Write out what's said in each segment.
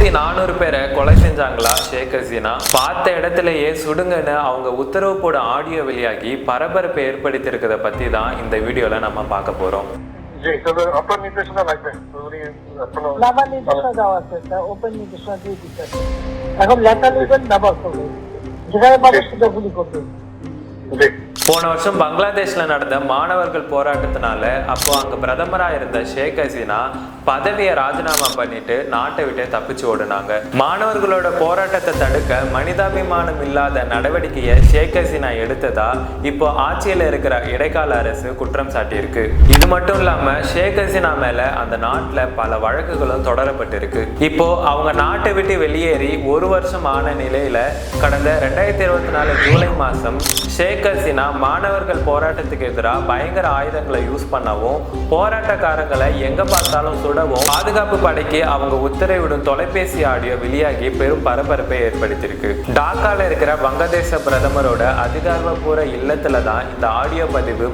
1400 பேரை கொலை செஞ்சாங்களா ஷேக் ஹசீனா? பார்த்த இடத்துலயே சுடுங்கன்னு அவங்க உத்தரவு போட ஆடியோ வெளியாகி பரபரப்பை ஏற்படுத்தியிருக்கிறத பத்தி தான் இந்த வீடியோல நம்ம பார்க்க போறோம். अपर निर्देशना লাগবে নাবার নির্দেশনা দেওয়া আছে, ওপেন নির্দেশনা দিয়ে দিচ্ছে। এখন লেটার নেবেন নাবার করবে, যেখানে পাবে সেটা গুলি করবে। போன வருஷம் பங்களாதேஷ்ல நடந்த மாணவர்கள் போராட்டத்தினால அப்போ அங்க பிரதமரா இருந்த ஷேக் ஹசீனா பதவியை ராஜினாமா பண்ணிட்டு நாட்டை விட்டு தப்பிச்சு ஓடுனாங்க. மாணவர்களோட போராட்டத்தை தடுக்க மனிதாபிமானம் இல்லாத நடவடிக்கையை ஷேக் ஹசீனா எடுத்ததா இப்போ ஆட்சியில இருக்கிற இடைக்கால அரசு குற்றம் சாட்டியிருக்கு. இது மட்டும் இல்லாம ஷேக் ஹசீனா மேல அந்த நாட்டுல பல வழக்குகளும் தொடரப்பட்டிருக்கு. இப்போ அவங்க நாட்டை விட்டு வெளியேறி ஒரு வருஷம் ஆன நிலையில கடந்த 2024 ஜூலை மாசம் ஷேக் ஹசீனா மாணவர்கள் போராட்டத்துக்கு எதிராக பயங்கர ஆயுதங்களை யூஸ் பண்ணவும், போராட்டக்காரங்களை எங்க பார்த்தாலும் சுடவும் பாதுகாப்பு படைக்கு அவங்க உத்தரவிடும் தொலைபேசி ஆடியோ வெளியாகி பெரும் பரபரப்பை ஏற்படுத்தியிருக்கு. டாக்கால இருக்கிற வங்கதேச பிரதமரோட அதிகாரப்பூர்வ இல்லத்துல தான் இந்த ஆடியோ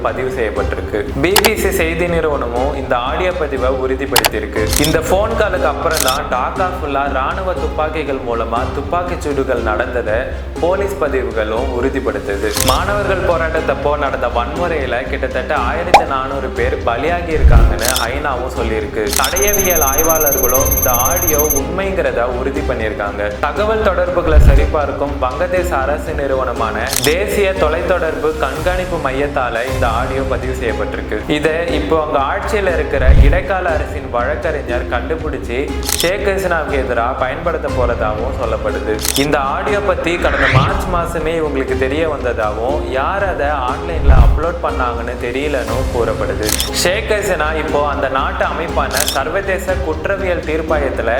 பதிவு செய்யப்பட்டிருக்கு. BBC செய்தி நிறுவனமும் இந்த ஆடியோ பதிவை உறுதிப்படுத்தியிருக்கு. இந்த போன் காலுக்கு அப்புறம் தான் டாக்கா ஃபுல்லா ராணுவ துப்பாக்கிகள் மூலமா துப்பாக்கி சூடுகள் நடந்ததை போலீஸ் பதிவுகளும் உறுதிப்படுத்துது. மாணவர்கள் போராட்டத்தப்போ நடந்த வன்முறையில கிட்டத்தட்ட 1400 பேர் பலியாகி இருக்காங்கன்னு ஐநாவும் சொல்லியிருக்கு. தடயவியல் ஆய்வாளர்களும் இந்த ஆடியோ உண்மைங்கிறத உறுதி பண்ணியிருக்காங்க. தகவல் தொடர்புகளை சரிபார்க்கும் வங்கதேச அரசு நிறுவனமான தேசிய தொலைத்தொடர்பு கண்காணிப்பு மையத்தால இந்த ஆடியோ பதிவு செய்யப்பட்டிருக்கு. இதை இப்போ அங்க ஆட்சியில் இருக்கிற இடைக்கால அரசின் வழக்கறிஞர் கண்டுபிடிச்சு ஷேக் ஹசீனாவுக்கு எதிராக பயன்படுத்த போறதாகவும் சொல்லப்படுது. இந்த ஆடியோ பத்தி கடந்த மார்ச் மாசமே இவங்களுக்கு தெரிய வந்ததாகவும் யார் அதை ஆன்லைன்ல அப்லோட் பண்ணாங்கன்னு தெரியலன்னு கூறப்படுது. ஷேக் ஹசீனா இப்போ அந்த நாட்டு அமைப்பான சர்வதேச குற்றவியல் தீர்ப்பாயத்துல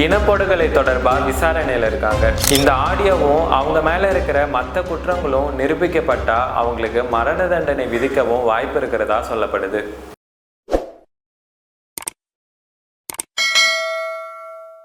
இனப்படுகொலை தொடர்பா விசாரணையில இருக்காங்க. இந்த ஆடியோவும் அவங்க மேல இருக்கிற மற்ற குற்றங்களும் நிரூபிக்கப்பட்டா அவங்களுக்கு மரண தண்டனை விதிக்கவும் வாய்ப்பு இருக்கிறதா சொல்லப்படுது.